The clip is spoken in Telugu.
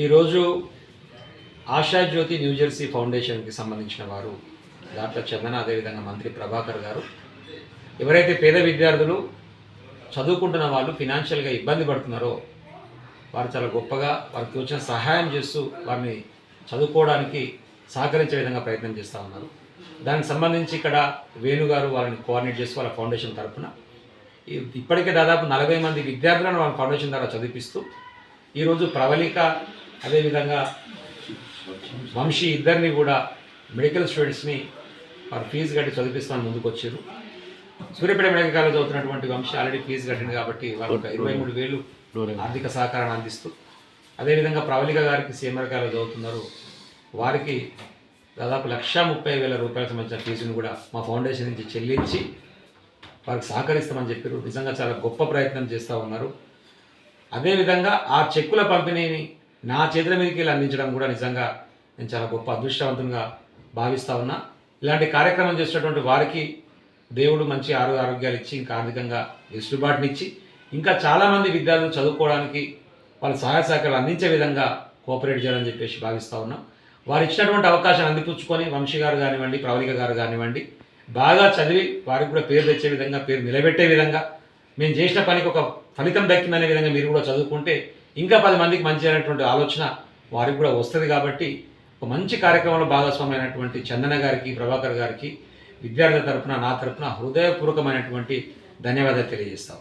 ఈరోజు ఆశాజ్యోతి న్యూజెర్సీ ఫౌండేషన్కి సంబంధించిన వారు డాక్టర్ చందన, అదేవిధంగా మంత్రి ప్రభాకర్ గారు ఎవరైతే పేద విద్యార్థులు చదువుకుంటున్న వాళ్ళు ఫినాన్షియల్గా ఇబ్బంది పడుతున్నారో వారు చాలా గొప్పగా వారికి వచ్చిన సహాయం చేస్తూ వారిని చదువుకోవడానికి సహకరించే విధంగా ప్రయత్నం చేస్తూ ఉన్నారు. దానికి సంబంధించి ఇక్కడ వేణుగారు వాళ్ళని కోఆర్డినేట్ చేస్తూ వాళ్ళ ఫౌండేషన్ తరఫున ఇప్పటికే దాదాపు 40 మంది విద్యార్థులను వాళ్ళ ఫౌండేషన్ ద్వారా చదివిస్తూ ఈరోజు ప్రవళిక అదేవిధంగా వంశీ ఇద్దరిని కూడా మెడికల్ స్టూడెంట్స్ని వారు ఫీజు కట్టి చదివిస్తామని ముందుకు వచ్చారు. సూర్యాపేట మెడికల్ కాలేజ్ అవుతున్నటువంటి వంశీ ఆల్రెడీ ఫీజు కట్టింది కాబట్టి వారు 23,000 ఆర్థిక సహకారాన్ని అందిస్తూ, అదేవిధంగా ప్రవళిక గారికి సీఎంఆర్ కాలేజ్ అవుతున్నారు, వారికి దాదాపు 1,30,000 రూపాయలకు సంబంధించిన ఫీజును కూడా మా ఫౌండేషన్ నుంచి చెల్లించి వారికి సహకరిస్తామని చెప్పారు. నిజంగా చాలా గొప్ప ప్రయత్నం చేస్తూ ఉన్నారు. అదేవిధంగా ఆ చెక్కుల పంపిణీని నా చేతుల మీదకి వెళ్ళి అందించడం కూడా నిజంగా నేను చాలా గొప్ప అదృష్టవంతంగా భావిస్తూ ఉన్నా. ఇలాంటి కార్యక్రమం చేసినటువంటి వారికి దేవుడు మంచి ఆరోగ్యాలు ఇచ్చి ఇంకా ఆర్థికంగా వెసులుబాటునిచ్చి ఇంకా చాలామంది విద్యార్థులు చదువుకోవడానికి వాళ్ళ సహాయ సహకారాలు అందించే విధంగా కోఆపరేట్ చేయాలని చెప్పేసి భావిస్తూ ఉన్నాం. వారు ఇచ్చినటువంటి అవకాశాన్ని అందిపుచ్చుకొని వంశీ గారు కానివ్వండి, ప్రవళిక గారు కానివ్వండి బాగా చదివి వారికి కూడా పేరు తెచ్చే విధంగా, పేరు నిలబెట్టే విధంగా, మేము చేసిన పనికి ఒక ఫలితం దక్కిందనే విధంగా మీరు కూడా చదువుకుంటే ఇంకా 10 మందికి మంచి అయినటువంటి ఆలోచన వారికి కూడా వస్తుంది. కాబట్టి ఒక మంచి కార్యక్రమంలో భాగస్వామైనటువంటి చందన గారికి, ప్రభాకర్ గారికి విద్యార్థుల తరఫున, నా తరఫున హృదయపూర్వకమైనటువంటి ధన్యవాదాలు తెలియజేస్తాం.